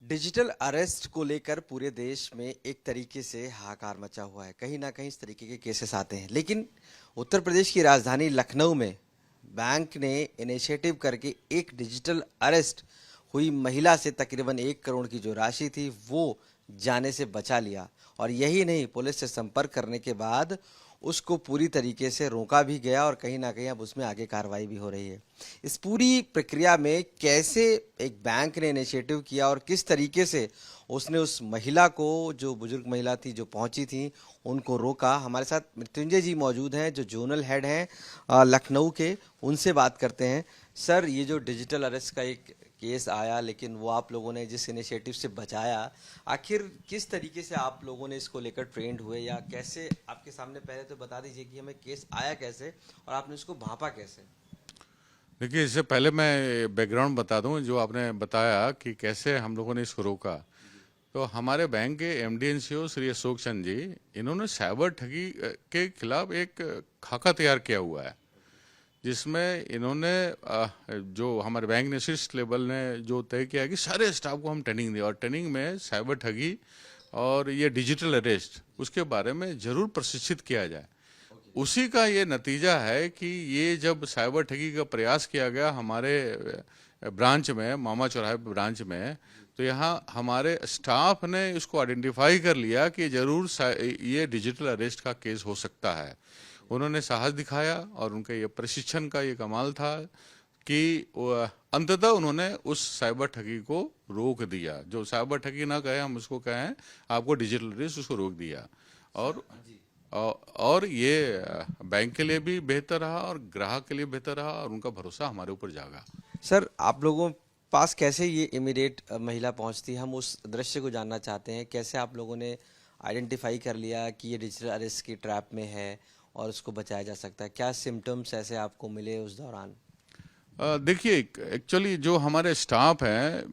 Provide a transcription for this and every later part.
Digital arrest को लेकर पूरे देश में एक तरीके से हाहाकार मचा हुआ है। कहीं ना कहीं इस तरीके के केसेस आते हैं, लेकिन उत्तर प्रदेश की राजधानी लखनऊ में बैंक ने इनिशिएटिव करके एक डिजिटल अरेस्ट हुई महिला से तकरीबन 1 करोड़ की जो राशि थी वो जाने से बचा लिया। और यही नहीं, पुलिस से संपर्क करने के बाद उसको पूरी तरीके से रोका भी गया और कहीं ना कहीं अब उसमें आगे कार्रवाई भी हो रही है। इस पूरी प्रक्रिया में कैसे एक बैंक ने इनिशिएटिव किया और किस तरीके से उसने उस महिला को, जो बुजुर्ग महिला थी जो पहुंची थी, उनको रोका। हमारे साथ मृत्युंजय जी मौजूद हैं जो जोनल हेड हैं लखनऊ के, उनसे बात करते हैं। सर, ये जो डिजिटल अरेस्ट का एक केस आया, लेकिन वो आप लोगों ने जिस इनिशिएटिव से बचाया, आखिर किस तरीके से आप लोगों ने इसको लेकर ट्रेंड हुए, या कैसे आपके सामने, पहले तो बता दीजिए कि हमें केस आया कैसे और आपने उसको भांपा कैसे। देखिए, इससे पहले मैं बैकग्राउंड बता दूं। जो आपने बताया कि कैसे हम लोगों ने इसको रोका, तो हमारे बैंक के एमडी एनसीओ श्री अशोक चंद जी, इन्होंने साइबर ठगी के खिलाफ एक खाका तैयार किया हुआ है, जिसमें इन्होंने जो हमारे बैंक ने शीर्ष लेवल ने जो तय किया कि सारे स्टाफ को हम ट्रेनिंग दें और ट्रेनिंग में साइबर ठगी और ये डिजिटल अरेस्ट उसके बारे में जरूर प्रशिक्षित किया जाए। उसी का ये नतीजा है कि ये जब साइबर ठगी का प्रयास किया गया हमारे ब्रांच में, मामा चौराहे ब्रांच में, तो यहाँ हमारे स्टाफ ने इसको आइडेंटिफाई कर लिया कि जरूर ये डिजिटल अरेस्ट का केस हो सकता है। उन्होंने साहस दिखाया और उनके ये प्रशिक्षण का ये कमाल था कि अंततः उन्होंने उस साइबर ठगी को रोक दिया। जो साइबर ठगी ना कहे, हम उसको कहें आपको डिजिटल अरेस्ट, उसको रोक दिया। और और ये बैंक के लिए भी बेहतर रहा और ग्राहक के लिए बेहतर रहा और उनका भरोसा हमारे ऊपर जागा। सर, आप लोगों पास कैसे ये इमीडिएट महिला पहुंचती, हम उस दृश्य को जानना चाहते हैं। कैसे आप लोगों ने आइडेंटिफाई कर लिया कि ये डिजिटल अरेस्ट की ट्रैप में है और उसको बचाया जा सकता है? क्या सिम्टम्स ऐसे आपको मिले उस दौरान? देखिए, एक्चुअली जो हमारे स्टाफ हैं,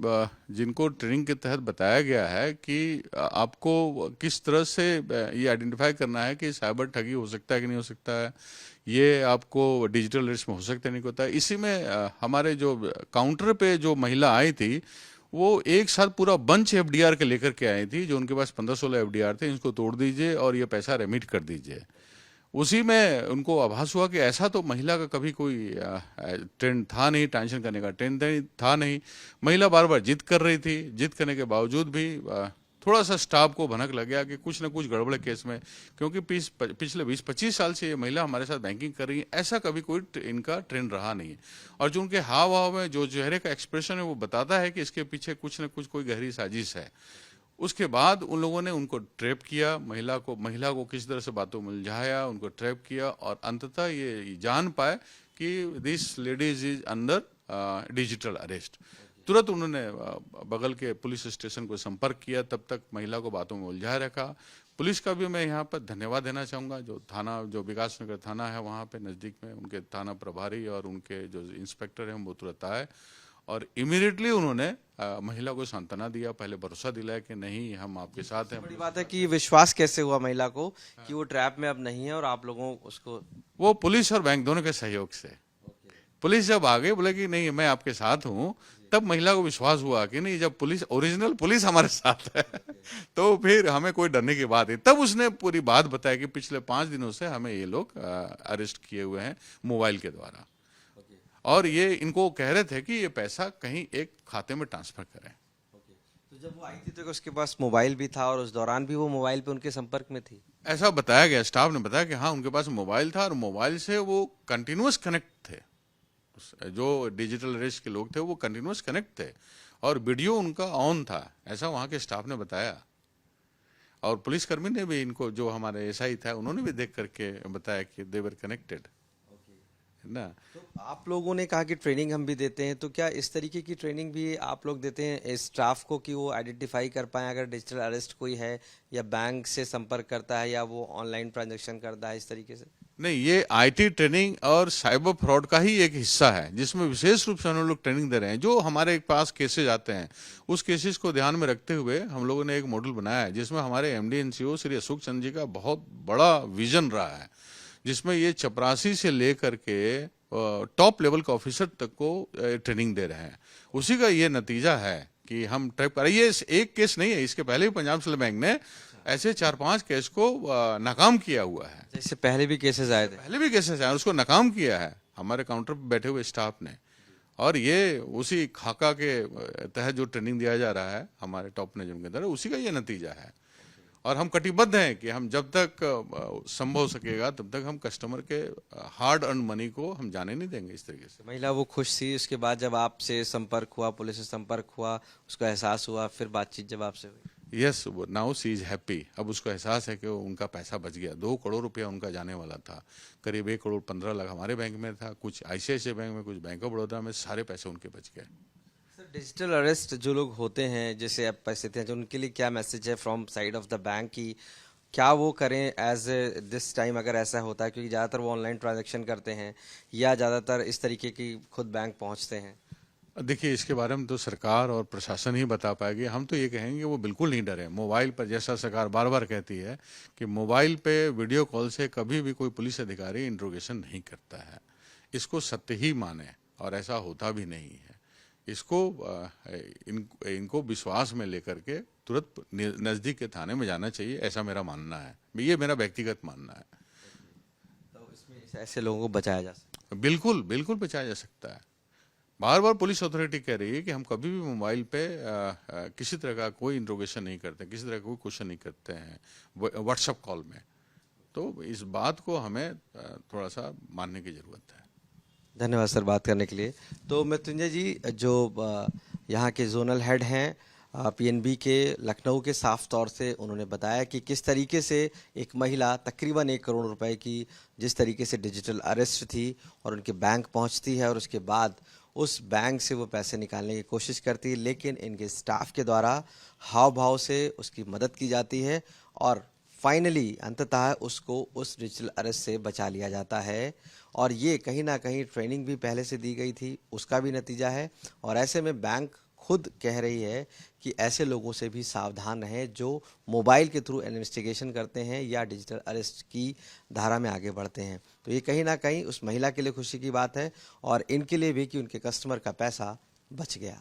जिनको ट्रेनिंग के तहत बताया गया है कि आपको किस तरह से ये आइडेंटिफाई करना है कि साइबर ठगी हो सकता है कि नहीं हो सकता है, ये आपको डिजिटल अरेस्ट में हो सकता है नहीं होता है। इसी में हमारे जो काउंटर पे जो महिला आई थी, वो एक साथ पूरा बंच एफडीआर के लेकर के आई थी। जो उनके पास 15-16 एफडीआर थे, इनको तोड़ दीजिए और ये पैसा रेमिट कर दीजिए। उसी में उनको आभास हुआ कि ऐसा तो महिला का कभी कोई ट्रेंड था नहीं, टेंशन करने का ट्रेंड था नहीं। महिला बार बार जिद कर रही थी। जिद करने के बावजूद भी थोड़ा सा स्टाफ को भनक लग गया कि कुछ ना कुछ गड़बड़ केस में, क्योंकि पिछले 20-25 साल से ये महिला हमारे साथ बैंकिंग कर रही है, ऐसा कभी कोई इनका ट्रेंड रहा नहीं है। और जो उनके हाव भाव में जो चेहरे का एक्सप्रेशन है, वो बताता है कि इसके पीछे कुछ ना कुछ कोई गहरी साजिश है। उसके बाद उन लोगों ने उनको ट्रैप किया, महिला को किस तरह से बातों में उलझाया, उनको ट्रैप किया और अंततः ये जान पाए कि this ladies is under digital arrest. तुरंत उन्होंने बगल के पुलिस स्टेशन को संपर्क किया। तब तक महिला को बातों में उलझाए रखा। पुलिस का भी मैं यहाँ पर धन्यवाद देना चाहूँगा। जो थाना, जो विकास नगर थाना है वहाँ पे नज़दीक में, उनके थाना प्रभारी और उनके जो इंस्पेक्टर हैं वो तुरंत आए और इमीडिएटली उन्होंने महिला को सांत्वना दिया, पहले भरोसा दिलाया कि नहीं, हम आपके साथ हैं। बड़ी बात है कि विश्वास कैसे हुआ महिला को कि वो ट्रैप में अब नहीं है और आप लोगों उसको। वो पुलिस और बैंक दोनों के सहयोग से, पुलिस जब आ गई, बोले कि नहीं मैं आपके साथ हूँ, तब महिला को विश्वास हुआ कि नहीं, जब पुलिस, ओरिजिनल पुलिस हमारे साथ है तो फिर हमें कोई डरने की बात है। तब उसने पूरी बात बताया कि पिछले 5 दिनों से हमें ये लोग अरेस्ट किए हुए हैं मोबाइल के द्वारा, और ये इनको कह रहे थे कि ये पैसा कहीं एक खाते में ट्रांसफर करें। तो जब वो आई थी तो उसके पास मोबाइल भी था और उस दौरान भी वो मोबाइल पे उनके संपर्क में थी? ऐसा बताया गया, स्टाफ ने बताया कि हाँ, उनके पास मोबाइल था और मोबाइल से वो कंटिन्यूअस कनेक्ट थे। जो डिजिटल अरेस्ट के लोग थे वो कंटिन्यूअस कनेक्ट थे और वीडियो उनका ऑन था, ऐसा वहाँ के स्टाफ ने बताया। और पुलिसकर्मी ने भी, इनको जो हमारे एसआई था, उन्होंने भी देख करके बताया कि दे वर कनेक्टेड ना। तो आप लोगों ने कहा कि ट्रेनिंग हम भी देते हैं, तो क्या इस तरीके की ट्रेनिंग भी आप लोग देते हैं स्टाफ को कि वो आइडेंटिफाई कर पाए अगर डिजिटल अरेस्ट कोई है, या बैंक से संपर्क करता है, या वो ऑनलाइन ट्रांजैक्शन करता है, इस तरीके से? नहीं, ये आईटी ट्रेनिंग और साइबर फ्रॉड का ही एक हिस्सा है, जिसमें विशेष रूप से हम लोग ट्रेनिंग दे रहे हैं। जो हमारे पास केसेज आते हैं, उस केसेस को ध्यान में रखते हुए हम लोगों ने एक मॉडल बनाया है, जिसमें हमारे एमडी एनसीओ श्री अशोक चंद जी का बहुत बड़ा विजन रहा है, जिसमें ये चपरासी से लेकर के टॉप लेवल के ऑफिसर तक को ट्रेनिंग दे रहे हैं। उसी का ये नतीजा है कि हम ट्रैप कर, ये एक केस नहीं है, इसके पहले भी पंजाब नेशनल बैंक ने ऐसे 4-5 केस को नाकाम किया हुआ है। इससे पहले भी केसेस आए थे। पहले भी केसेस हैं, उसको नाकाम किया है हमारे काउंटर पर बैठे हुए स्टाफ ने। और ये उसी खाका के तहत जो ट्रेनिंग दिया जा रहा है हमारे टॉप मैनेजमेंट के अंदर, उसी का ये नतीजा है। और हम कटिबद्ध हैं कि हम जब तक संभव हो सकेगा तब तक हम कस्टमर के हार्ड अर्न मनी को हम जाने नहीं देंगे इस तरीके से। महिला वो खुश थी, उसके बाद जब आपसे संपर्क हुआ, पुलिस से संपर्क हुआ, उसको एहसास हुआ, फिर बातचीत जब आपसे हुई? Yes, now see is happy. अब उसको एहसास है कि उनका पैसा बच गया। 2 करोड़ रुपया उनका जाने वाला था, करीब 1 करोड़ 15 लाख हमारे बैंक में था, कुछ ICICI बैंक में, कुछ बैंक ऑफ बड़ौदा में, सारे पैसे उनके बच गए। सर, डिजिटल अरेस्ट जो लोग होते हैं, जैसे अब परिस्थितियाँ, जो उनके लिए क्या मैसेज है from side of the bank की क्या वो करें एज दिस टाइम, अगर ऐसा होता है? क्योंकि ज़्यादातर वो ऑनलाइन ट्रांजैक्शन करते हैं या ज़्यादातर इस तरीके की खुद बैंक पहुंचते हैं। देखिए, इसके बारे में तो सरकार और प्रशासन ही बता पाएगी। हम तो ये कहेंगे वो बिल्कुल नहीं डरे। मोबाइल पर, जैसा सरकार बार बार कहती है कि मोबाइल पे वीडियो कॉल से कभी भी कोई पुलिस अधिकारी इंट्रोगेशन नहीं करता है, इसको सत्य ही माने, और ऐसा होता भी नहीं है। इसको इनको विश्वास में लेकर के तुरंत नज़दीक के थाने में जाना चाहिए, ऐसा मेरा मानना है। ये मेरा व्यक्तिगत मानना है। तो इसमें ऐसे लोगों को बचाया जा सकता है? बिल्कुल बिल्कुल बचाया जा सकता है। बार बार पुलिस अथॉरिटी कह रही है कि हम कभी भी मोबाइल पे किसी तरह का कोई इंट्रोगेशन नहीं करते, किसी तरह का कोई क्वेश्चन नहीं करते हैं व्हाट्सएप कॉल में। तो इस बात को हमें थोड़ा सा मानने की ज़रूरत है। धन्यवाद सर बात करने के लिए। तो मृत्युंजय जी, जो यहाँ के जोनल हेड हैं PNB के लखनऊ के, साफ तौर से उन्होंने बताया कि किस तरीके से एक महिला तकरीबन 1 करोड़ रुपए की जिस तरीके से डिजिटल अरेस्ट थी और उनके बैंक पहुंचती है और उसके बाद उस बैंक से वो पैसे निकालने की कोशिश करती है, लेकिन इनके स्टाफ के द्वारा हाव भाव से उसकी मदद की जाती है और फाइनली अंततः उसको उस डिजिटल अरेस्ट से बचा लिया जाता है। और ये कहीं ना कहीं ट्रेनिंग भी पहले से दी गई थी, उसका भी नतीजा है। और ऐसे में बैंक खुद कह रही है कि ऐसे लोगों से भी सावधान रहें जो मोबाइल के थ्रू इन्वेस्टिगेशन करते हैं या डिजिटल अरेस्ट की धारा में आगे बढ़ते हैं। तो ये कहीं ना कहीं उस महिला के लिए खुशी की बात है और इनके लिए भी कि उनके कस्टमर का पैसा बच गया।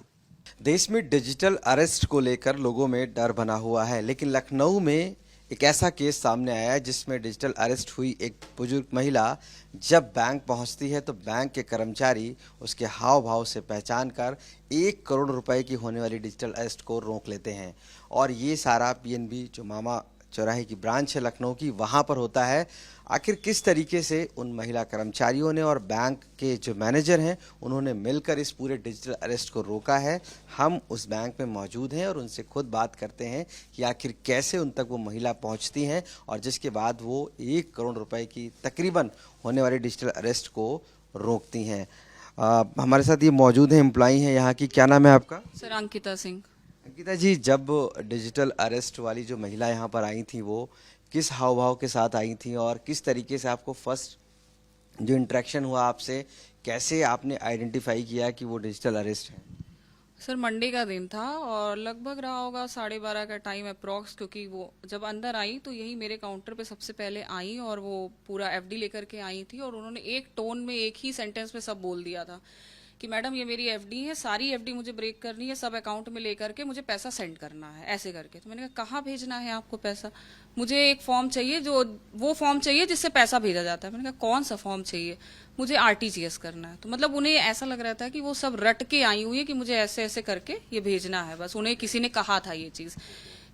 देश में डिजिटल अरेस्ट को लेकर लोगों में डर बना हुआ है, लेकिन लखनऊ में एक ऐसा केस सामने आया है जिसमें डिजिटल अरेस्ट हुई एक बुजुर्ग महिला जब बैंक पहुंचती है तो बैंक के कर्मचारी उसके हाव भाव से पहचान कर 1 करोड़ रुपए की होने वाली डिजिटल अरेस्ट को रोक लेते हैं। और ये सारा PNB जो मामा चौराहे की ब्रांच है लखनऊ की, वहाँ पर होता है। आखिर किस तरीके से उन महिला कर्मचारियों ने और बैंक के जो मैनेजर हैं उन्होंने मिलकर इस पूरे डिजिटल अरेस्ट को रोका है, हम उस बैंक में मौजूद हैं और उनसे खुद बात करते हैं कि आखिर कैसे उन तक वो महिला पहुंचती हैं और जिसके बाद वो 1 करोड़ रुपए की तकरीबन होने वाली डिजिटल अरेस्ट को रोकती हैं। हमारे साथ ये मौजूद हैं, एम्प्लॉई हैं यहाँ की। क्या नाम है आपका? सर अंकिता सिंह। अंकिता जी, जब डिजिटल अरेस्ट वाली जो महिला यहाँ पर आई थी वो किस हाव भाव के साथ आई थी और किस तरीके से आपको फर्स्ट जो इंटरेक्शन हुआ आपसे, कैसे आपने आइडेंटिफाई किया कि वो डिजिटल अरेस्ट है? सर मंडे का दिन था और लगभग रहा होगा 12:30 का टाइम अप्रॉक्स, क्योंकि वो जब अंदर आई तो यही मेरे काउंटर पे सबसे पहले आई और वो पूरा FD लेकर के आई थी और उन्होंने एक टोन में एक ही सेंटेंस में सब बोल दिया था कि मैडम ये मेरी FD है, सारी FD मुझे ब्रेक करनी है, सब अकाउंट में लेकर के मुझे पैसा सेंड करना है, ऐसे करके। तो मैंने कहा कहाँ भेजना है आपको पैसा? मुझे एक फॉर्म चाहिए, जो वो फॉर्म चाहिए जिससे पैसा भेजा जाता है। मैंने कहा कौन सा फॉर्म चाहिए? मुझे RTGS करना है। तो मतलब उन्हें ऐसा लग रहा था कि वो सब रट के आई हुई है कि मुझे ऐसे ऐसे करके ये भेजना है। बस उन्हें किसी ने कहा था ये चीज़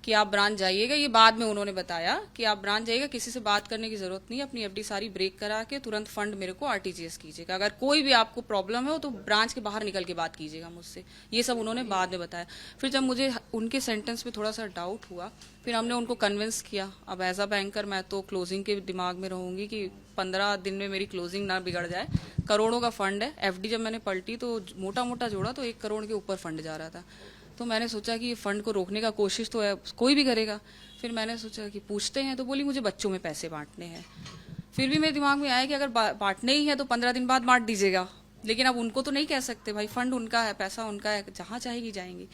कि आप ब्रांच जाइएगा, ये बाद में उन्होंने बताया कि आप ब्रांच जाइएगा, किसी से बात करने की जरूरत नहीं है, अपनी FD सारी ब्रेक करा के तुरंत फंड मेरे को RTGS कीजिएगा। अगर कोई भी आपको प्रॉब्लम है तो ब्रांच के बाहर निकल के बात कीजिएगा मुझसे। ये सब उन्होंने बाद में बताया। फिर जब मुझे उनके सेंटेंस पे थोड़ा सा डाउट हुआ, फिर हमने उनको कन्विंस किया। अब एज अ बैंकर मैं तो क्लोजिंग के दिमाग में रहूंगी कि 15 दिन में मेरी क्लोजिंग ना बिगड़ जाए। करोड़ों का फंड है। FD जब मैंने पलटी तो मोटा मोटा जोड़ा तो 1 करोड़ के ऊपर फंड जा रहा था। तो मैंने सोचा कि ये फंड को रोकने का कोशिश तो है, कोई भी करेगा। फिर मैंने सोचा कि पूछते हैं, तो बोली मुझे बच्चों में पैसे बांटने हैं। फिर भी मेरे दिमाग में आया कि अगर बांटने ही है तो 15 दिन बाद बांट दीजिएगा, लेकिन अब उनको तो नहीं कह सकते, भाई फंड उनका है, पैसा उनका है, जहाँ चाहेगी जाएंगी।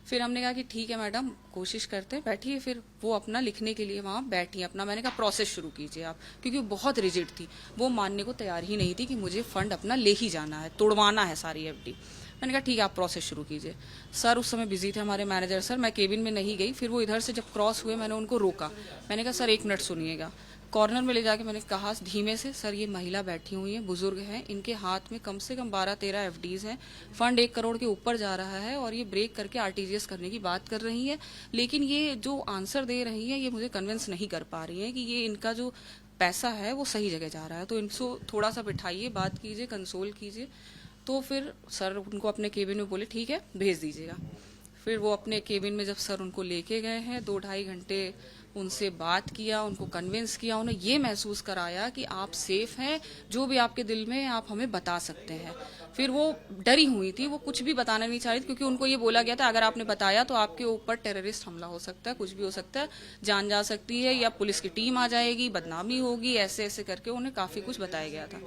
फिर हमने कहा कि ठीक है मैडम, कोशिश करते हैं, बैठिए। फिर वो अपना लिखने के लिए वहाँ बैठी अपना। मैंने कहा प्रोसेस शुरू कीजिए आप, क्योंकि वो बहुत रिजिड थी, वो मानने को तैयार ही नहीं थी कि मुझे फंड अपना ले ही जाना है, तोड़वाना है सारी FD। मैंने कहा ठीक है, आप प्रोसेस शुरू कीजिए। सर उस समय बिजी थे हमारे मैनेजर सर, मैं केबिन में नहीं गई। फिर वो इधर से जब क्रॉस हुए, मैंने उनको रोका। मैंने कहा सर 1 मिनट सुनिएगा। कॉर्नर में ले जाके मैंने कहा धीमे से, सर ये महिला बैठी हुई है, बुजुर्ग हैं, इनके हाथ में कम से कम 12-13 एफडीज हैं, फंड 1 करोड़ के ऊपर जा रहा है और ये ब्रेक करके आरटीजीएस करने की बात कर रही है, लेकिन ये जो आंसर दे रही है ये मुझे कन्विंस नहीं कर पा रही है कि ये इनका जो पैसा है वो सही जगह जा रहा है। तो इनको थोड़ा सा बिठाइए, बात कीजिए, कंसोल कीजिए। तो फिर सर उनको अपने केबिन में बोले ठीक है, भेज दीजिएगा। फिर वो अपने केबिन में जब सर उनको लेके गए हैं, 2-2.5 घंटे उनसे बात किया, उनको कन्विंस किया, उन्हें ये महसूस कराया कि आप सेफ हैं, जो भी आपके दिल में है आप हमें बता सकते हैं। फिर वो डरी हुई थी, वो कुछ भी बताना नहीं चाह रही थी, क्योंकि उनको ये बोला गया था अगर आपने बताया तो आपके ऊपर टेररिस्ट हमला हो सकता है, कुछ भी हो सकता है, जान जा सकती है, या पुलिस की टीम आ जाएगी, बदनामी होगी, ऐसे ऐसे करके उन्हें काफ़ी कुछ बताया गया था।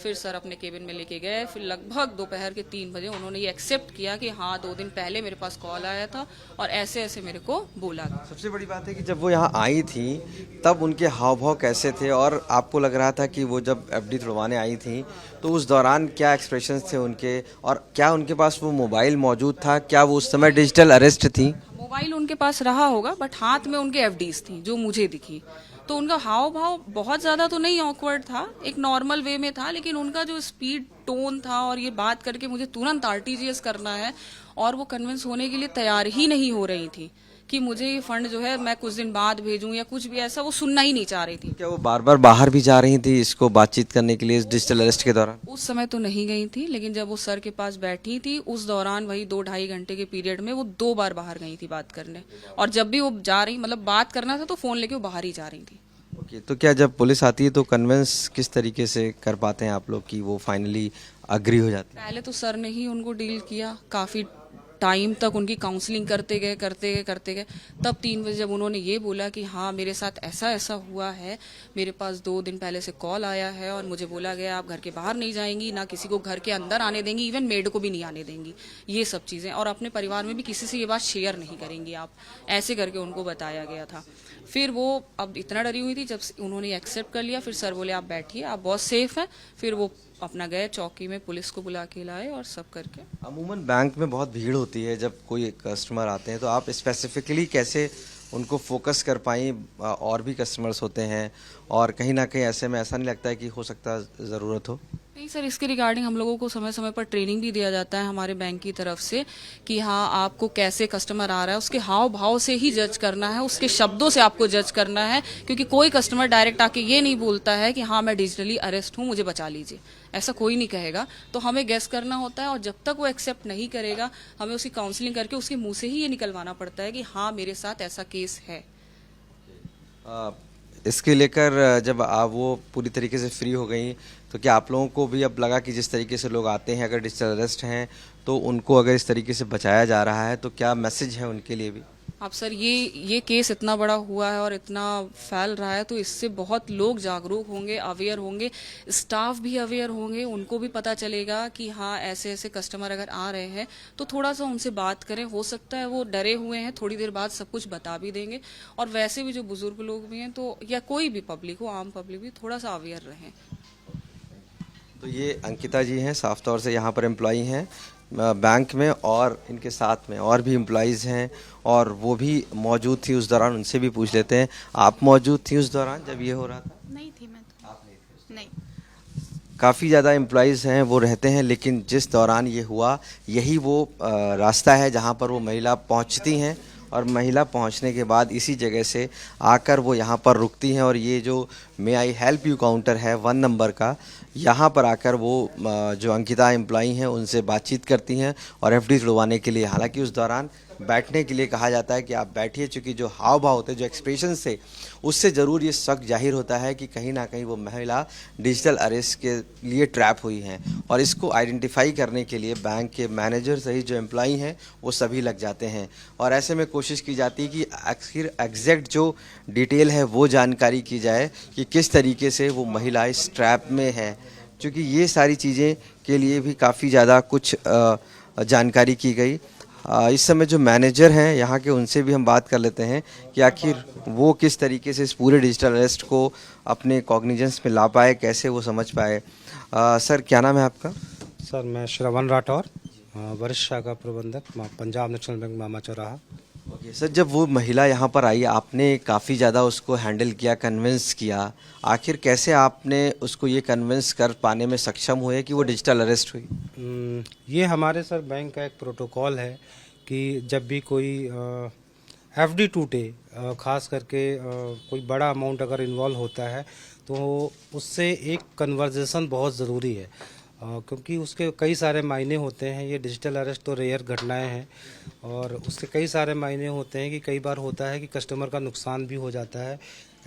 फिर सर अपने केबिन में लेके गए। फिर लगभग दोपहर के 3 बजे उन्होंने ये एक्सेप्ट किया कि हाँ 2 दिन पहले मेरे पास कॉल आया था और ऐसे ऐसे मेरे को बोला था। सबसे बड़ी बात है कि जब वो यहाँ आई थी तब उनके हाव भाव कैसे थे, और आपको लग रहा था कि वो जब एफडी तुड़वाने आई थी तो उस दौरान क्या एक्सप्रेशंस थे उनके, और क्या उनके पास वो मोबाइल मौजूद था, क्या वो उस समय डिजिटल अरेस्ट थी? मोबाइल उनके पास रहा होगा, बट हाथ में उनके एफडीज थी जो मुझे दिखी। तो उनका हाव भाव बहुत ज्यादा तो नहीं ऑकवर्ड था, एक नॉर्मल वे में था, लेकिन उनका जो स्पीड टोन था और ये बात करके मुझे तुरंत आरटीजीएस करना है, और वो कन्विंस होने के लिए तैयार ही नहीं हो रही थी कि मुझे ये फंड जो है मैं कुछ दिन बाद भेजूं या कुछ भी ऐसा, वो सुनना ही नहीं चाह रही थी। क्या वो बार बार बाहर भी जा रही थी इसको बातचीत करने के लिए इस डिजिटल अरेस्ट के दौरान? उस समय तो नहीं गई थी, लेकिन जब वो सर के पास बैठी थी उस दौरान वही 2-2.5 घंटे के पीरियड में वो 2 बार बाहर गई थी बात करने। और जब भी वो जा रही, मतलब बात करना था, तो फोन लेके वो बाहर ही जा रही थी। ओके, तो क्या जब पुलिस आती है तो कन्विंस किस तरीके से कर पाते हैं आप लोग कि वो फाइनली अग्री हो जाती है? पहले तो सर ने ही उनको डील किया, काफी टाइम तक उनकी काउंसलिंग करते गए। तब 3 बजे जब उन्होंने ये बोला कि हाँ मेरे साथ ऐसा ऐसा हुआ है, मेरे पास 2 दिन पहले से कॉल आया है और मुझे बोला गया आप घर के बाहर नहीं जाएंगी, ना किसी को घर के अंदर आने देंगी, इवन मेड को भी नहीं आने देंगी, ये सब चीज़ें, और अपने परिवार में भी किसी से ये बात शेयर नहीं करेंगी आप, ऐसे करके उनको बताया गया था। फिर वो अब इतना डरी हुई थी, जब उन्होंने एक्सेप्ट कर लिया, फिर सर बोले आप बैठिए, आप बहुत सेफ हैं। फिर वो अपना गए चौकी में, पुलिस को बुला के लाए और सब करके। अमूमन बैंक में बहुत भीड़ होती है जब कोई कस्टमर आते हैं, तो आप स्पेसिफिकली कैसे उनको फोकस कर पाई? और भी कस्टमर्स होते हैं और कहीं ना कहीं ऐसे में ऐसा नहीं लगता है कि हो सकता है ज़रूरत हो? नहीं सर, इसके रिगार्डिंग हम लोगों को समय समय पर ट्रेनिंग भी दिया जाता है हमारे बैंक की तरफ से कि हाँ आपको कैसे कस्टमर आ रहा है उसके हाव भाव से ही जज करना है, उसके शब्दों से आपको जज करना है, क्योंकि कोई कस्टमर डायरेक्ट आके ये नहीं बोलता है कि हाँ मैं डिजिटली अरेस्ट हूँ, मुझे बचा लीजिए, ऐसा कोई नहीं कहेगा। तो हमें गेस करना होता है, और जब तक वो एक्सेप्ट नहीं करेगा हमें उसकी काउंसलिंग करके उसके मुंह से ही ये निकलवाना पड़ता है कि हाँ मेरे साथ ऐसा केस है। इसके लेकर जब आप वो पूरी तरीके से फ्री हो गई तो क्या आप लोगों को भी अब लगा कि जिस तरीके से लोग आते हैं अगर डिजिटल अरेस्ट हैं तो उनको अगर इस तरीके से बचाया जा रहा है तो क्या मैसेज है उनके लिए भी? अब सर ये केस इतना बड़ा हुआ है और इतना फैल रहा है, तो इससे बहुत लोग जागरूक होंगे, अवेयर होंगे, स्टाफ भी अवेयर होंगे, उनको भी पता चलेगा कि हाँ ऐसे ऐसे कस्टमर अगर आ रहे हैं तो थोड़ा सा उनसे बात करें। हो सकता है वो डरे हुए हैं, थोड़ी देर बाद सब कुछ बता भी देंगे। और वैसे भी जो बुजुर्ग लोग भी हैं तो या कोई भी पब्लिक हो, आम पब्लिक भी थोड़ा सा अवेयर रहें। तो ये अंकिता जी हैं, साफ तौर से यहाँ पर एम्प्लॉई हैं बैंक में, और इनके साथ में और भी एम्प्लॉयज़ हैं और वो भी मौजूद थी उस दौरान, उनसे भी पूछ लेते हैं। आप मौजूद थी उस दौरान जब ये हो रहा था? नहीं थी मैं तो। आप नहीं थी? नहीं। काफ़ी ज़्यादा एम्प्लॉयज़ हैं वो रहते हैं, लेकिन जिस दौरान ये हुआ यही वो रास्ता है जहाँ पर वो महिला पहुँचती हैं, और महिला पहुंचने के बाद इसी जगह से आकर वो यहाँ पर रुकती हैं, और ये जो मे आई हेल्प यू काउंटर है 1 नंबर का, यहाँ पर आकर वो जो अंकिता एम्प्लॉई हैं उनसे बातचीत करती हैं और एफडी तुड़वाने के लिए, हालांकि उस दौरान बैठने के लिए कहा जाता है कि आप बैठिए, चूँकि जो हाव भाव होते हैं, जो एक्सप्रेशन से, उससे ज़रूर ये शक जाहिर होता है कि कहीं ना कहीं वो महिला डिजिटल अरेस्ट के लिए ट्रैप हुई हैं, और इसको आइडेंटिफाई करने के लिए बैंक के मैनेजर सहित जो एम्प्लॉई हैं वो सभी लग जाते हैं, और ऐसे में कोशिश की जाती है कि आखिर एग्जैक्ट जो डिटेल है वो जानकारी की जाए कि किस तरीके से वो महिला इस ट्रैप में है, क्योंकि ये सारी चीज़ें के लिए भी काफ़ी ज़्यादा कुछ जानकारी की गई। इस समय जो मैनेजर हैं यहाँ के, उनसे भी हम बात कर लेते हैं कि आखिर वो किस तरीके से इस पूरे डिजिटल अरेस्ट को अपने कॉग्निजेंस में ला पाए, कैसे वो समझ पाए। सर क्या नाम है आपका? सर मैं श्रवण राठौर। वरिष्ठ शाखा प्रबंधक पंजाब नेशनल बैंक मामा चौराहा। ओके सर, जब वो महिला यहाँ पर आई आपने काफ़ी ज़्यादा उसको हैंडल किया, कन्विंस किया, आखिर कैसे आपने उसको ये कन्विंस कर पाने में सक्षम हुए कि वो डिजिटल अरेस्ट हुई? ये हमारे सर बैंक का एक प्रोटोकॉल है कि जब भी कोई एफडी टूटे, खास करके कोई बड़ा अमाउंट अगर इन्वॉल्व होता है तो उससे एक कन्वर्जेसन बहुत ज़रूरी है, क्योंकि उसके कई सारे मायने होते हैं। ये डिजिटल अरेस्ट तो रेयर घटनाएं हैं और उसके कई सारे मायने होते हैं कि कई बार होता है कि कस्टमर का नुकसान भी हो जाता है।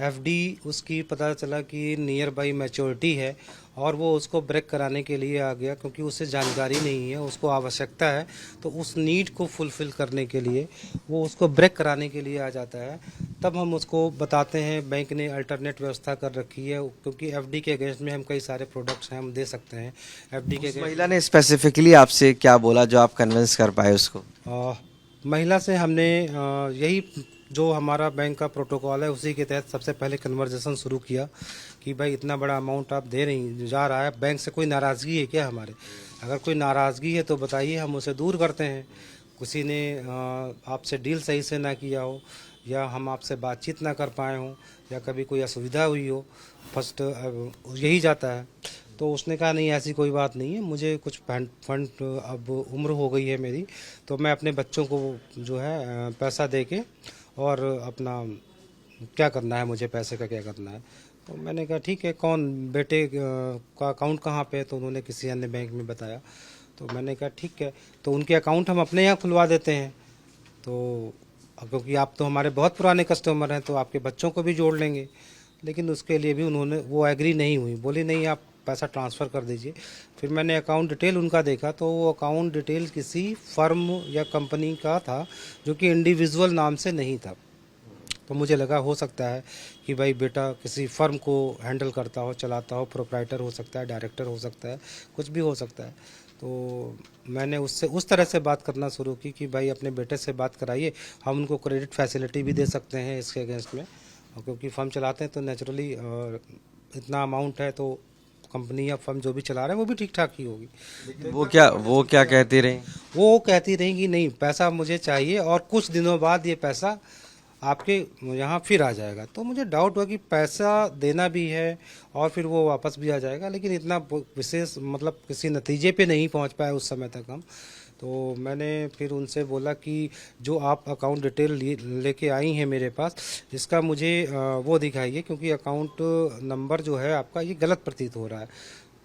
एफडी उसकी पता चला कि नियर बाई मैच्योरिटी है और वो उसको ब्रेक कराने के लिए आ गया, क्योंकि उसे जानकारी नहीं है, उसको आवश्यकता है, तो उस नीड को फुलफ़िल करने के लिए वो उसको ब्रेक कराने के लिए आ जाता है। तब हम उसको बताते हैं, बैंक ने अल्टरनेट व्यवस्था कर रखी है, क्योंकि एफडी के अगेंस्ट में हम कई सारे प्रोडक्ट्स हैं हम दे सकते हैं। एफडी के उस महिला ने स्पेसिफिकली आपसे क्या बोला जो आप कन्विंस कर पाए उसको? महिला से हमने यही जो हमारा बैंक का प्रोटोकॉल है उसी के तहत सबसे पहले कन्वर्जेसन शुरू किया कि भाई इतना बड़ा अमाउंट आप दे रही जा रहा है, बैंक से कोई नाराज़गी है क्या हमारे? अगर कोई नाराज़गी है तो बताइए, हम उसे दूर करते हैं। किसी ने आपसे डील सही से ना किया हो या हम आपसे बातचीत ना कर पाए हों या कभी कोई असुविधा हुई हो, फर्स्ट यही जाता है। तो उसने कहा नहीं, ऐसी कोई बात नहीं है, मुझे कुछ फंड अब उम्र हो गई है मेरी, तो मैं अपने बच्चों को जो है पैसा दे के और अपना क्या करना है, मुझे पैसे का क्या करना है। तो मैंने कहा ठीक है, कौन बेटे का अकाउंट कहाँ पे है? तो उन्होंने किसी अन्य बैंक में बताया। तो मैंने कहा ठीक है, तो उनके अकाउंट हम अपने यहाँ खुलवा देते हैं। तो क्योंकि आप तो हमारे बहुत पुराने कस्टमर हैं तो आपके बच्चों को भी जोड़ लेंगे। लेकिन उसके लिए भी वो एग्री नहीं हुई, बोली नहीं आप पैसा ट्रांसफ़र कर दीजिए। फिर मैंने अकाउंट डिटेल उनका देखा तो वो अकाउंट डिटेल किसी फर्म या कंपनी का था जो कि इंडिविजुअल नाम से नहीं था। तो मुझे लगा हो सकता है कि भाई बेटा किसी फर्म को हैंडल करता हो, चलाता हो, प्रोप्राइटर हो सकता है, डायरेक्टर हो सकता है, कुछ भी हो सकता है। तो मैंने उससे उस तरह से बात करना शुरू की कि भाई अपने बेटे से बात कराइए, हम उनको क्रेडिट फैसिलिटी भी दे सकते हैं इसके अगेंस्ट में, और क्योंकि फर्म चलाते हैं तो नेचुरली इतना अमाउंट है तो कंपनी या फर्म जो भी चला रहे हैं वो भी ठीक ठाक ही होगी। वो क्या कहती रही? वो कहती रही कि नहीं, पैसा मुझे चाहिए और कुछ दिनों बाद ये पैसा आपके यहाँ फिर आ जाएगा। तो मुझे डाउट हुआ कि पैसा देना भी है और फिर वो वापस भी आ जाएगा, लेकिन इतना विशेष मतलब किसी नतीजे पे नहीं पहुँच पाए उस समय तक हम। तो मैंने फिर उनसे बोला कि जो आप अकाउंट डिटेल लेके आई हैं मेरे पास, इसका मुझे वो दिखाइए, क्योंकि अकाउंट नंबर जो है आपका ये गलत प्रतीत हो रहा है।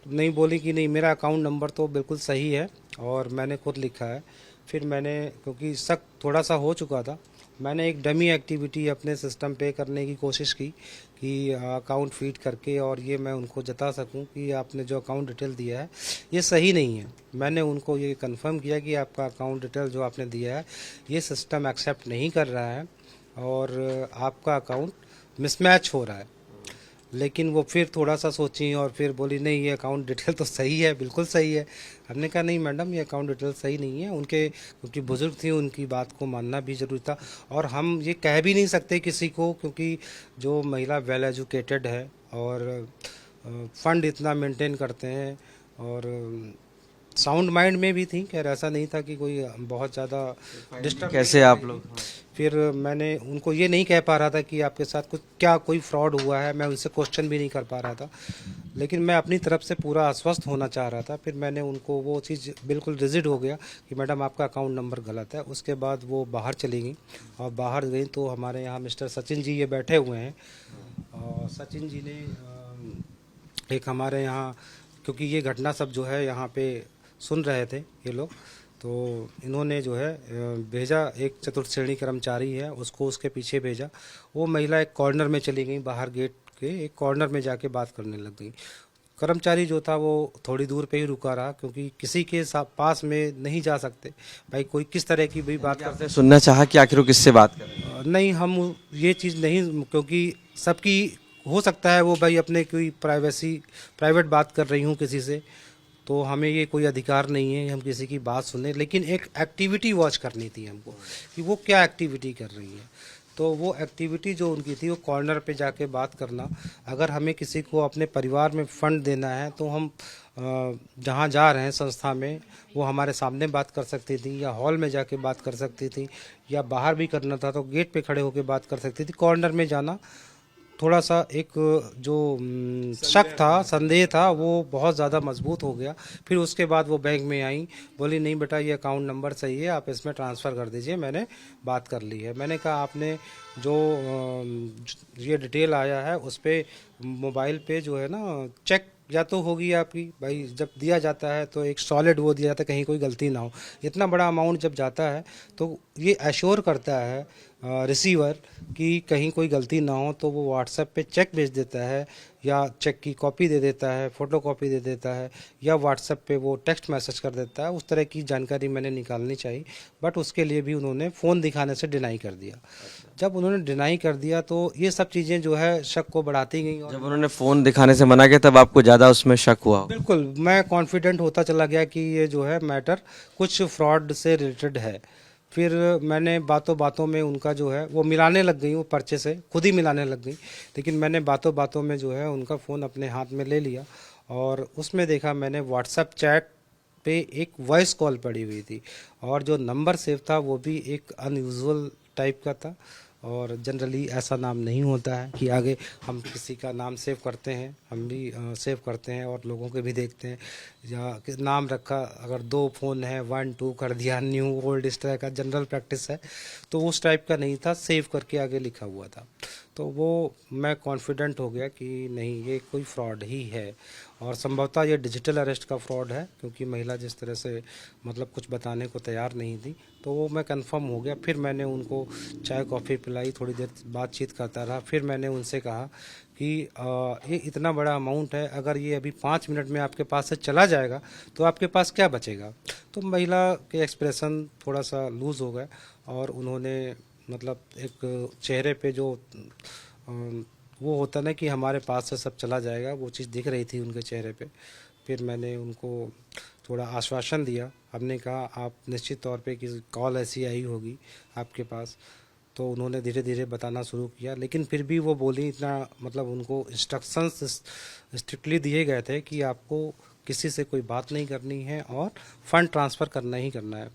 तो नहीं, बोली कि नहीं मेरा अकाउंट नंबर तो बिल्कुल सही है और मैंने खुद लिखा है। फिर मैंने, क्योंकि शक थोड़ा सा हो चुका था, मैंने एक डमी एक्टिविटी अपने सिस्टम पे करने की कोशिश की कि अकाउंट फीड करके और ये मैं उनको जता सकूं कि आपने जो अकाउंट डिटेल दिया है ये सही नहीं है। मैंने उनको ये कंफर्म किया कि आपका अकाउंट डिटेल जो आपने दिया है ये सिस्टम एक्सेप्ट नहीं कर रहा है और आपका अकाउंट मिसमैच हो रहा है। लेकिन वो फिर थोड़ा सा सोची और फिर बोली नहीं, ये अकाउंट डिटेल तो सही है, बिल्कुल सही है। हमने कहा नहीं मैडम, ये अकाउंट डिटेल सही नहीं है। उनके क्योंकि बुजुर्ग थी, उनकी बात को मानना भी ज़रूरी था और हम ये कह भी नहीं सकते किसी को, क्योंकि जो महिला वेल एजुकेटेड है और फंड इतना मेंटेन करते हैं और साउंड माइंड में भी थी। खैर ऐसा नहीं था कि कोई बहुत ज़्यादा डिस्टर्ब। कैसे आप लोग? फिर मैंने उनको ये नहीं कह पा रहा था कि आपके साथ कोई फ्रॉड हुआ है, मैं उनसे क्वेश्चन भी नहीं कर पा रहा था, लेकिन मैं अपनी तरफ से पूरा आश्वस्त होना चाह रहा था। फिर मैंने उनको वो चीज़ बिल्कुल रिजिड हो गया कि मैडम आपका अकाउंट नंबर गलत है। उसके बाद वो बाहर चली गई और बाहर गई तो हमारे यहाँ मिस्टर सचिन जी ये बैठे हुए हैं और सचिन जी ने एक हमारे यहाँ, क्योंकि ये घटना सब जो है यहाँ पे सुन रहे थे ये लोग, तो इन्होंने जो है भेजा, एक चतुर्थ श्रेणी कर्मचारी है उसको उसके पीछे भेजा। वो महिला एक कॉर्नर में चली गई, बाहर गेट के एक कॉर्नर में जाके बात करने लग गई। कर्मचारी जो था वो थोड़ी दूर पे ही रुका रहा, क्योंकि किसी के पास में नहीं जा सकते भाई, कोई किस तरह की भी बात करते हैं। सुनना चाहा कि आखिर वो किससे बात कर रहे हैं? नहीं, हम ये चीज़ नहीं, क्योंकि सबकी हो सकता है वो भाई अपने कोई प्राइवेट बात कर रही हूँ किसी से, तो हमें ये कोई अधिकार नहीं है हम किसी की बात सुने। लेकिन एक एक्टिविटी वॉच करनी थी हमको कि वो क्या एक्टिविटी कर रही है। तो वो एक्टिविटी जो उनकी थी वो कॉर्नर पे जाके बात करना। अगर हमें किसी को अपने परिवार में फंड देना है तो हम जहाँ जा रहे हैं संस्था में, वो हमारे सामने बात कर सकती थी, या हॉल में जाके बात कर सकती थी, या बाहर भी करना था तो गेट पे खड़े होकर बात कर सकती थी। कॉर्नर में जाना थोड़ा सा एक जो शक था, संदेह था, वो बहुत ज़्यादा मजबूत हो गया। फिर उसके बाद वो बैंक में आई, बोली नहीं बेटा ये अकाउंट नंबर सही है, आप इसमें ट्रांसफ़र कर दीजिए, मैंने बात कर ली है। मैंने कहा आपने जो ये डिटेल आया है उस पर मोबाइल पे जो है ना चेक या तो होगी आपकी, भाई जब दिया जाता है तो एक सॉलिड वो दिया जाता है, कहीं कोई गलती ना हो। इतना बड़ा अमाउंट जब जाता है तो ये एश्योर करता है रिसीवर कि कहीं कोई गलती ना हो, तो वो व्हाट्सएप पे चेक भेज देता है, या चेक की कॉपी दे देता है, फ़ोटो कॉपी दे देता है, या व्हाट्सएप पे वो टेक्स्ट मैसेज कर देता है। उस तरह की जानकारी मैंने निकालनी चाहिए, बट उसके लिए भी उन्होंने फ़ोन दिखाने से डिनाई कर दिया। जब उन्होंने डिनाई कर दिया तो ये सब चीज़ें जो है शक को बढ़ाती गई। और जब उन्होंने फ़ोन दिखाने से मना किया तब आपको ज़्यादा उसमें शक हुआ? बिल्कुल, मैं कॉन्फिडेंट होता चला गया कि ये जो है मैटर कुछ फ्रॉड से रिलेटेड है। फिर मैंने बातों बातों में उनका जो है वो मिलाने लग गई, वो पर्चे से खुद ही मिलाने लग गई। लेकिन मैंने बातों बातों में जो है उनका फ़ोन अपने हाथ में ले लिया, और उसमें देखा मैंने व्हाट्सएप चैट पे एक वॉइस कॉल पड़ी हुई थी, और जो नंबर सेव था वो भी एक अनयूजुअल टाइप का था। और जनरली ऐसा नाम नहीं होता है कि आगे हम किसी का नाम सेव करते हैं, हम भी सेव करते हैं और लोगों के भी देखते हैं, या नाम रखा अगर 2 फ़ोन है 1 2 कर दिया, न्यू ओल्ड, इस तरह का जनरल प्रैक्टिस है। तो उस टाइप का नहीं था, सेव करके आगे लिखा हुआ था। तो वो मैं कॉन्फिडेंट हो गया कि नहीं ये कोई फ्रॉड ही है, और संभवतः ये डिजिटल अरेस्ट का फ्रॉड है, क्योंकि महिला जिस तरह से मतलब कुछ बताने को तैयार नहीं थी। तो वो मैं कंफर्म हो गया। फिर मैंने उनको चाय कॉफ़ी पिलाई, थोड़ी देर बातचीत करता रहा। फिर मैंने उनसे कहा कि ये इतना बड़ा अमाउंट है, अगर ये अभी 5 मिनट में आपके पास से चला जाएगा तो आपके पास क्या बचेगा। तो महिला के एक्सप्रेशन थोड़ा सा लूज़ हो गए, और उन्होंने मतलब एक चेहरे पे जो वो होता ना कि हमारे पास से सब चला जाएगा, वो चीज़ दिख रही थी उनके चेहरे पे। फिर मैंने उनको थोड़ा आश्वासन दिया। हमने कहा आप निश्चित तौर पे कि कॉल ऐसी आई होगी आपके पास। तो उन्होंने धीरे धीरे बताना शुरू किया, लेकिन फिर भी वो बोली इतना मतलब उनको इंस्ट्रक्शंस स्ट्रिक्टली दिए गए थे कि आपको किसी से कोई बात नहीं करनी है और फंड ट्रांसफ़र करना ही करना है।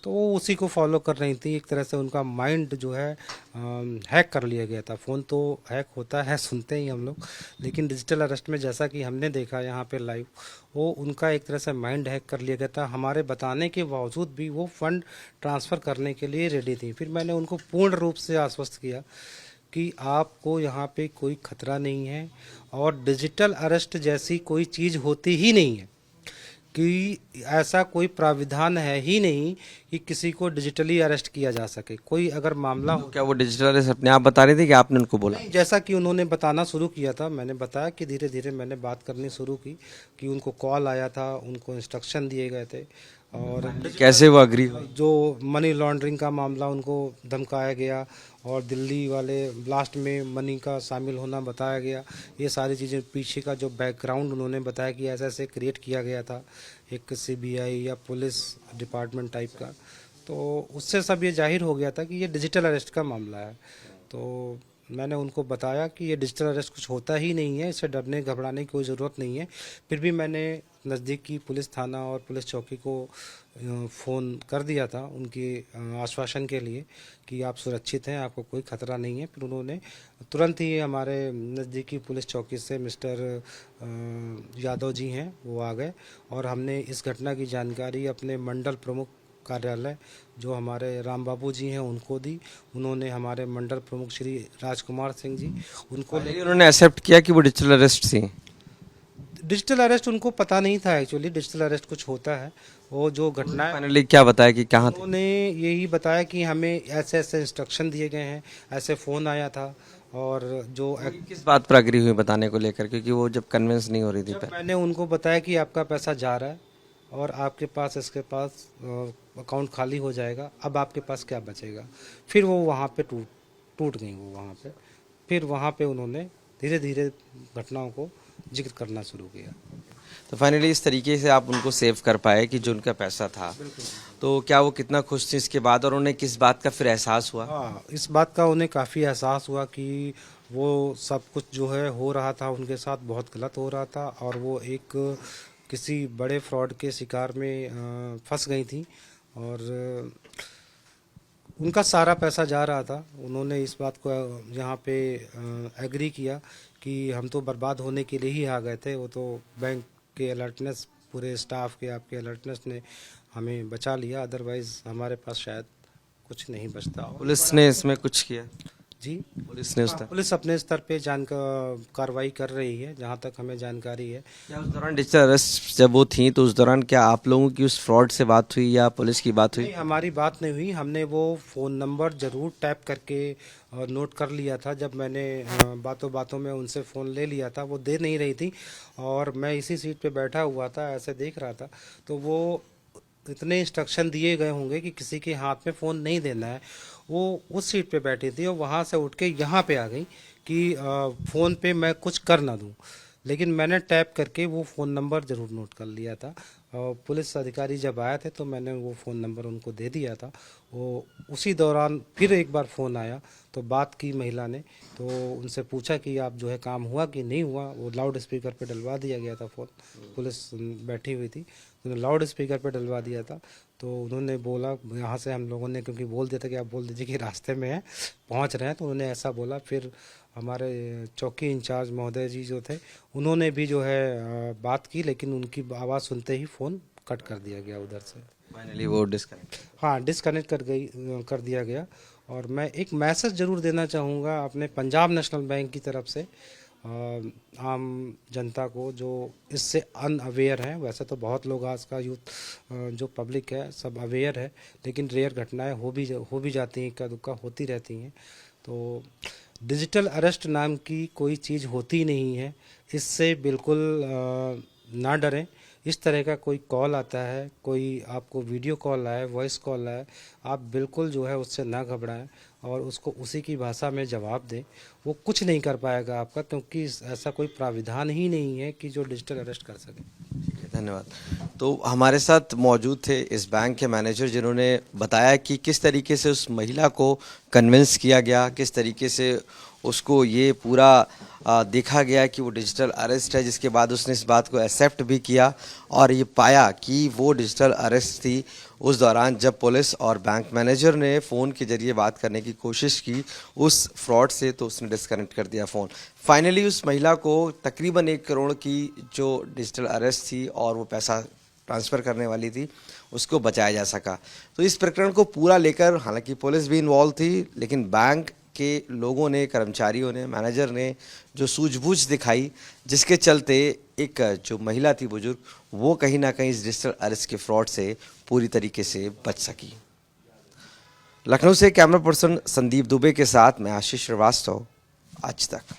तो वो उसी को फॉलो कर रही थी। एक तरह से उनका माइंड जो है हैक कर लिया गया था। फ़ोन तो हैक होता है सुनते ही हम लोग, लेकिन डिजिटल अरेस्ट में जैसा कि हमने देखा यहाँ पे लाइव, वो उनका एक तरह से माइंड हैक कर लिया गया था। हमारे बताने के बावजूद भी वो फंड ट्रांसफ़र करने के लिए रेडी थी। फिर मैंने उनको पूर्ण रूप से आश्वस्त किया कि आपको यहाँ पे कोई खतरा नहीं है, और डिजिटल अरेस्ट जैसी कोई चीज़ होती ही नहीं है, कि ऐसा कोई प्राविधान है ही नहीं कि किसी को डिजिटली अरेस्ट किया जा सके। कोई अगर मामला हो, क्या वो डिजिटल अरेस्ट अपने आप बता रहे थे कि आपने उनको बोला? जैसा कि उन्होंने बताना शुरू किया था, मैंने बताया कि धीरे धीरे मैंने बात करनी शुरू की, कि उनको कॉल आया था, उनको इंस्ट्रक्शन दिए गए थे, और कैसे वो अग्री हुई? जो मनी लॉन्ड्रिंग का मामला उनको धमकाया गया, और दिल्ली वाले ब्लास्ट में मनी का शामिल होना बताया गया। ये सारी चीज़ें पीछे का जो बैकग्राउंड उन्होंने बताया कि ऐसे ऐसे क्रिएट किया गया था एक सीबीआई या पुलिस डिपार्टमेंट टाइप का। तो उससे सब ये जाहिर हो गया था कि ये डिजिटल अरेस्ट का मामला है। तो मैंने उनको बताया कि ये डिजिटल अरेस्ट कुछ होता ही नहीं है, इससे डरने घबराने की कोई ज़रूरत नहीं है। फिर भी मैंने नज़दीकी पुलिस थाना और पुलिस चौकी को फ़ोन कर दिया था उनके आश्वासन के लिए कि आप सुरक्षित हैं, आपको कोई खतरा नहीं है। फिर उन्होंने तुरंत ही हमारे नज़दीकी पुलिस चौकी से मिस्टर यादव जी हैं, वो आ गए, और हमने इस घटना की जानकारी अपने मंडल प्रमुख कार्यालय जो हमारे राम बाबू जी हैं उनको दी। उन्होंने हमारे मंडल प्रमुख श्री राजकुमार सिंह जी उनको उन्होंने एक्सेप्ट किया कि वो डिजिटल अरेस्ट थी? डिजिटल अरेस्ट उनको पता नहीं था एक्चुअली डिजिटल अरेस्ट कुछ होता है। वो जो घटना है फाइनली क्या बताया कि कहाँ थे? उन्होंने यही बताया कि हमें ऐसे ऐसे इंस्ट्रक्शन दिए गए हैं, ऐसे फ़ोन आया था, और जो किस बात पर अग्री हुई बताने को लेकर, क्योंकि वो जब कन्विंस नहीं हो रही थी जब मैंने उनको बताया कि आपका पैसा जा रहा है और आपके पास इसके पास अकाउंट खाली हो जाएगा, अब आपके पास क्या बचेगा, फिर वो वहाँ पे टूट गई वो वहाँ पे। फिर वहाँ पे उन्होंने धीरे धीरे घटनाओं को जिक्र करना शुरू किया। तो फाइनली इस तरीके से आप उनको सेव कर पाए कि जो उनका पैसा था, तो क्या वो कितना खुश थे इसके बाद, और उन्हें किस बात का फिर एहसास हुआ? हाँ, इस बात का उन्हें काफ़ी एहसास हुआ कि वो सब कुछ जो है हो रहा था उनके साथ बहुत गलत हो रहा था, और वो एक किसी बड़े फ्रॉड के शिकार में फंस गई थी, और उनका सारा पैसा जा रहा था। उन्होंने इस बात को यहाँ पे एग्री किया कि हम तो बर्बाद होने के लिए ही आ गए थे, वो तो बैंक के अलर्टनेस, पूरे स्टाफ के आपके अलर्टनेस ने हमें बचा लिया, अदरवाइज हमारे पास शायद कुछ नहीं बचता। पुलिस ने इसमें कुछ किया? जी, पुलिस ने उस हाँ, पुलिस अपने स्तर पे कार्रवाई कर रही है, जहाँ तक हमें जानकारी है। क्या उस दौरान डिजिटल अरेस्ट जब वो थी तो उस दौरान क्या आप लोगों की उस फ्रॉड से बात हुई या पुलिस की बात हुई? नहीं, हमारी बात नहीं हुई। हमने वो फ़ोन नंबर ज़रूर टैप करके नोट कर लिया था। जब मैंने बातों बातों में उनसे फ़ोन ले लिया था, वो दे नहीं रही थी और मैं इसी सीट पे बैठा हुआ था, ऐसे देख रहा था, तो वो इतने इंस्ट्रक्शन दिए गए होंगे कि किसी के हाथ में फ़ोन नहीं देना है। वो उस सीट पे बैठी थी और वहाँ से उठ के यहाँ पे आ गई कि फ़ोन पे मैं कुछ कर ना दूँ, लेकिन मैंने टैप करके वो फ़ोन नंबर ज़रूर नोट कर लिया था। पुलिस अधिकारी जब आए थे तो मैंने वो फ़ोन नंबर उनको दे दिया था। वो उसी दौरान फिर एक बार फ़ोन आया तो बात की महिला ने, तो उनसे पूछा कि आप जो है काम हुआ कि नहीं हुआ। वो लाउड स्पीकर पे डलवा दिया गया था फ़ोन, पुलिस बैठी हुई थी, उन्होंने लाउड स्पीकर पे डलवा दिया था। तो उन्होंने बोला, यहाँ से हम लोगों ने क्योंकि बोल दिया था कि आप बोल दीजिए कि रास्ते में हैं, पहुँच रहे हैं, तो उन्होंने ऐसा बोला। फिर हमारे चौकी इंचार्ज महोदय जी जो थे, उन्होंने भी जो है बात की, लेकिन उनकी आवाज़ सुनते ही फ़ोन कट कर दिया गया उधर से। फाइनली वो डिस्कनेक्ट? हाँ, डिस्कनेक्ट कर दिया गया। और मैं एक मैसेज ज़रूर देना चाहूँगा अपने पंजाब नेशनल बैंक की तरफ से आम जनता को जो इससे अनअवेयर है। वैसे तो बहुत लोग आज का यूथ जो पब्लिक है सब अवेयर है, लेकिन रेयर घटनाएं हो भी जाती हैं, इक्का दुक्का होती रहती हैं। तो डिजिटल अरेस्ट नाम की कोई चीज़ होती नहीं है, इससे बिल्कुल ना डरें। इस तरह का कोई कॉल आता है, कोई आपको वीडियो कॉल आए, वॉइस कॉल आए, आप बिल्कुल जो है उससे ना घबराएं और उसको उसी की भाषा में जवाब दें। वो कुछ नहीं कर पाएगा आपका, क्योंकि ऐसा कोई प्राविधान ही नहीं है कि जो डिजिटल अरेस्ट कर सके। धन्यवाद। तो हमारे साथ मौजूद थे इस बैंक के मैनेजर, जिन्होंने बताया कि किस तरीके से उस महिला को कन्विंस किया गया, किस तरीके से उसको ये पूरा देखा गया कि वो डिजिटल अरेस्ट है, जिसके बाद उसने इस बात को एक्सेप्ट भी किया और ये पाया कि वो डिजिटल अरेस्ट थी उस दौरान जब पुलिस और बैंक मैनेजर ने फ़ोन के ज़रिए बात करने की कोशिश की उस फ्रॉड से, तो उसने डिस्कनेक्ट कर दिया फ़ोन। फाइनली उस महिला को तकरीबन 1 करोड़ की जो डिजिटल अरेस्ट थी और वो पैसा ट्रांसफ़र करने वाली थी, उसको बचाया जा सका। तो इस प्रकरण को पूरा लेकर हालांकि पुलिस भी इन्वॉल्व थी, लेकिन बैंक के लोगों ने, कर्मचारियों ने, मैनेजर ने जो सूझबूझ दिखाई, जिसके चलते एक जो महिला थी बुजुर्ग, वो कहीं ना कहीं इस डिजिटल अरेस्ट के फ्रॉड से पूरी तरीके से बच सकी। लखनऊ से कैमरा पर्सन संदीप दुबे के साथ मैं आशीष श्रीवास्तव, आज तक।